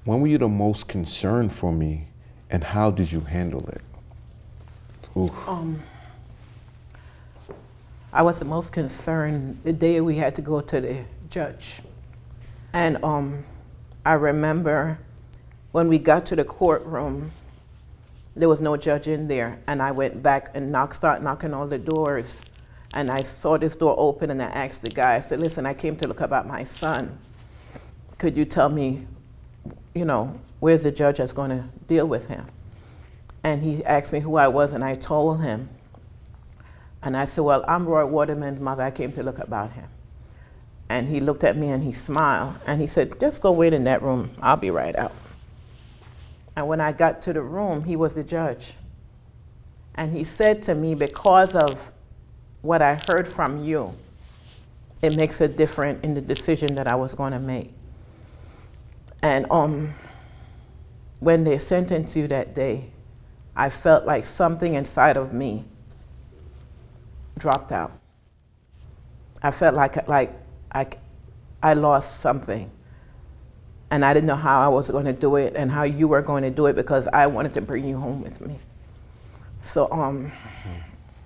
When were you the most concerned for me, and how did you handle it? Oof. I was the most concerned the day we had to go to the judge. And I remember when we got to the courtroom, there was no judge in there. And I went back and started knocking all the doors. And I saw this door open, and I asked the guy, I said, listen, I came to look about my son. Could you tell me, where's the judge that's going to deal with him? And he asked me who I was, and I told him. And I said, well, I'm Roy Waterman's mother. I came to look about him. And he looked at me and he smiled. And he said, just go wait in that room. I'll be right out. And when I got to the room, he was the judge. And he said to me, because of what I heard from you, it makes a difference in the decision that I was going to make. And when they sentenced you that day, I felt like something inside of me dropped out. I felt like I lost something. And I didn't know how I was going to do it and how you were going to do it, because I wanted to bring you home with me. So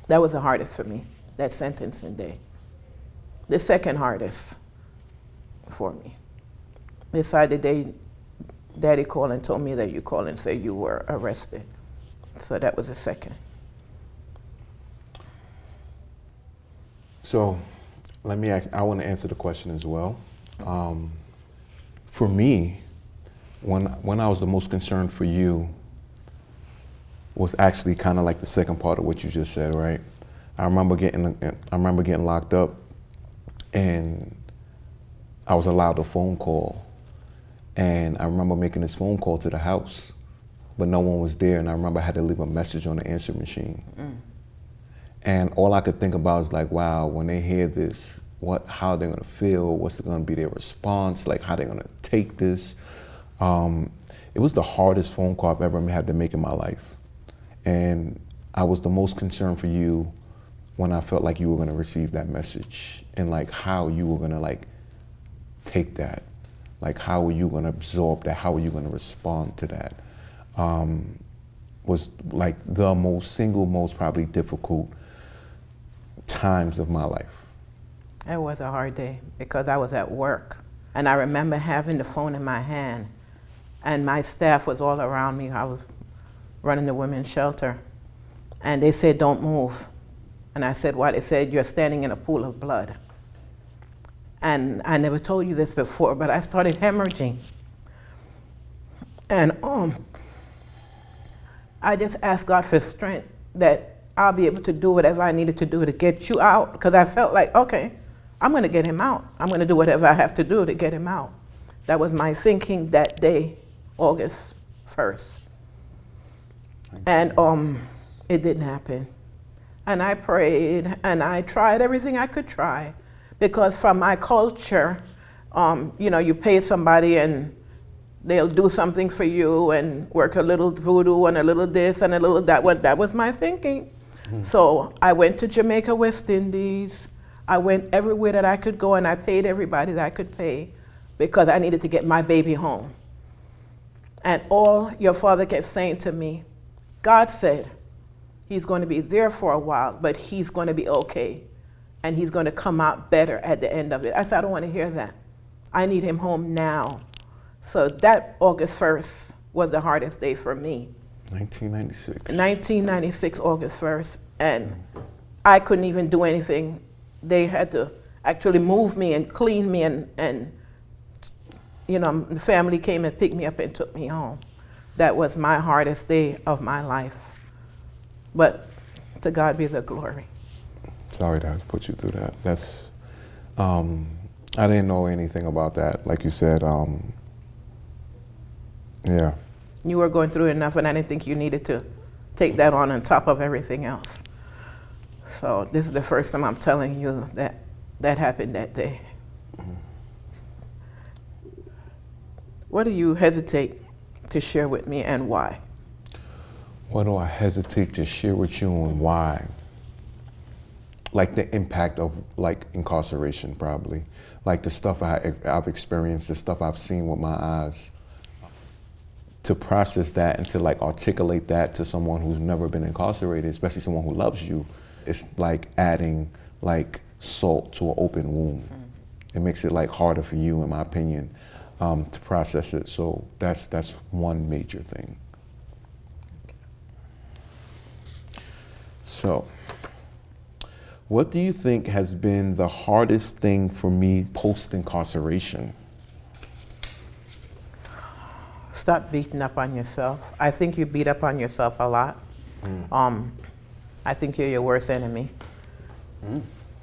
that was the hardest for me, that sentencing day. The second hardest for me. Besides the day Daddy called and told me that you called and said you were arrested. So that was the second. So I want to answer the question as well. For me, when I was the most concerned for you was actually kind of like the second part of what you just said, right? I remember getting locked up, and I was allowed a phone call. And I remember making this phone call to the house, but no one was there. And I remember I had to leave a message on the answer machine. And all I could think about is like, wow, when they hear this, how they're gonna feel, what's gonna be their response, like how they're gonna take this. It was the hardest phone call I've ever had to make in my life. And I was the most concerned for you when I felt like you were gonna receive that message, and like how you were gonna like take that. Like how were you gonna absorb that? How were you gonna respond to that? Was like the single most probably difficult times of my life. It was a hard day because I was at work, and I remember having the phone in my hand, and my staff was all around me. I was running the women's shelter, and they said, don't move. And I said, what? They said, you're standing in a pool of blood. And I never told you this before, but I started hemorrhaging. And I just asked God for strength that I'll be able to do whatever I needed to do to get you out, because I felt like, okay, I'm going to get him out. I'm going to do whatever I have to do to get him out. That was my thinking that day, August 1st. And it didn't happen. And I prayed, and I tried everything I could try, because from my culture, you pay somebody and they'll do something for you and work a little voodoo and a little this and a little that. That was my thinking. So I went to Jamaica, West Indies. I went everywhere that I could go, and I paid everybody that I could pay because I needed to get my baby home. And all your father kept saying to me, God said he's going to be there for a while, but he's going to be okay, and he's going to come out better at the end of it. I said, I don't want to hear that. I need him home now. So that August 1st was the hardest day for me. 1996. 1996, August 1st, and I couldn't even do anything. They had to actually move me and clean me, and the family came and picked me up and took me home. That was my hardest day of my life. But to God be the glory. Sorry to have to put you through that. That's, I didn't know anything about that. Like you said, yeah. You were going through enough, and I didn't think you needed to take that on top of everything else. So this is the first time I'm telling you that happened that day. What do you hesitate to share with me, and why? What do I hesitate to share with you, and why? Like the impact of like incarceration, probably. Like the stuff I've experienced, the stuff I've seen with my eyes. to process that and to like articulate that to someone who's never been incarcerated, especially someone who loves you, it's like adding like salt to an open wound. It makes it like harder for you, in my opinion, to process it. So that's one major thing. So, what do you think has been the hardest thing for me post-incarceration? Stop beating up on yourself. I think you beat up on yourself a lot. I think you're your worst enemy.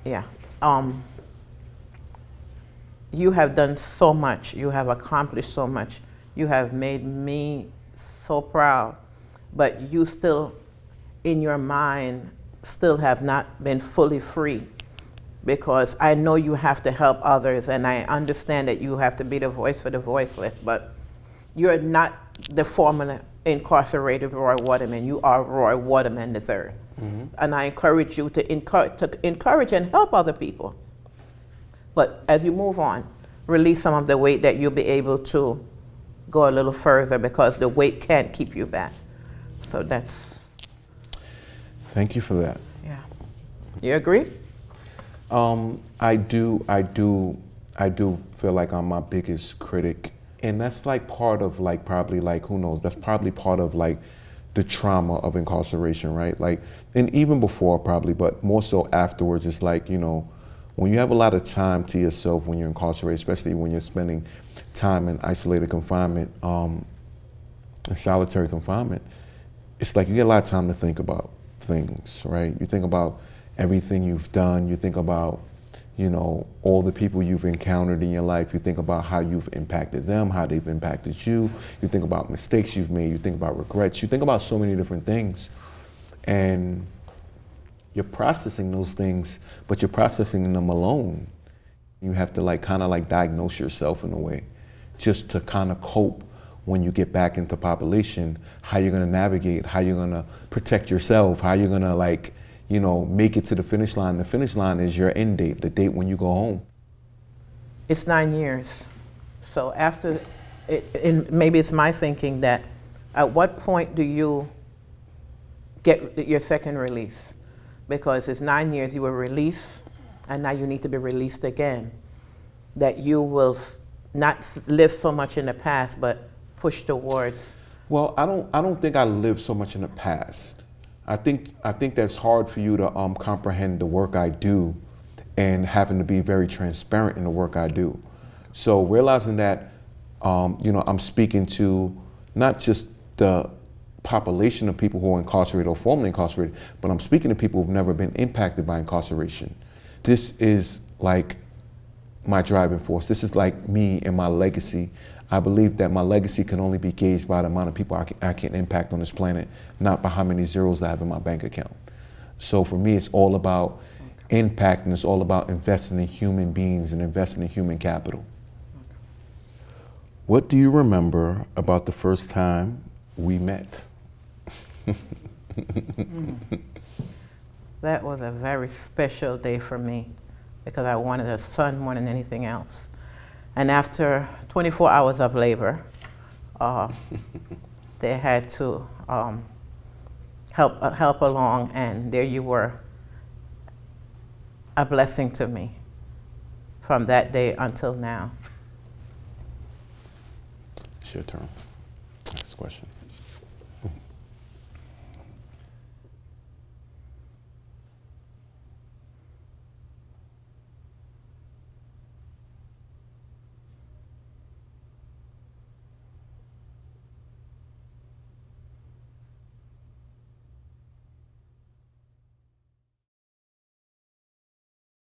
Yeah. You have done so much. You have accomplished so much. You have made me so proud. But you still, in your mind, still have not been fully free, because I know you have to help others, and I understand that you have to be the voice for the voiceless, but you're not the former incarcerated Roy Waterman. You are Roy Waterman III. And I encourage you to encourage and help other people. But as you move on, release some of the weight, that you'll be able to go a little further, because the weight can't keep you back. So that's... Thank you for that. Yeah. You agree? I do feel like I'm my biggest critic. And that's like part of like, probably like, who knows, that's probably part of like the trauma of incarceration, right? Like, and even before probably, but more so afterwards, it's like, you know, when you have a lot of time to yourself when you're incarcerated, especially when you're spending time in isolated confinement, in solitary confinement, it's like you get a lot of time to think about things, right? You think about everything you've done. You think about, you know, all the people you've encountered in your life. You think about how you've impacted them, how they've impacted you. You think about mistakes you've made. You think about regrets. You think about so many different things. And you're processing those things, but you're processing them alone. You have to like kind of like diagnose yourself in a way, just to kind of cope when you get back into population, how you're gonna navigate, how you're gonna protect yourself, how you're gonna like, you know, make it to the finish line. The finish line is your end date, the date when you go home. It's 9 years. So after, and maybe it's my thinking that, at what point do you get your second release? Because it's 9 years, you were released, and now you need to be released again. That you will not live so much in the past, but push towards. Well, I don't think I lived so much in the past. I think that's hard for you to comprehend the work I do, and having to be very transparent in the work I do. So realizing that, you know, I'm speaking to not just the population of people who are incarcerated or formerly incarcerated, but I'm speaking to people who've never been impacted by incarceration. This is like my driving force. This is like me and my legacy. I believe that my legacy can only be gauged by the amount of people I can impact on this planet, not by how many zeros I have in my bank account. So for me, it's all about impact, and it's all about investing in human beings and investing in human capital. What do you remember about the first time we met? That was a very special day for me, because I wanted a son more than anything else. And after 24 hours of labor, they had to help along, and there you were, a blessing to me from that day until now. It's your turn. Next question.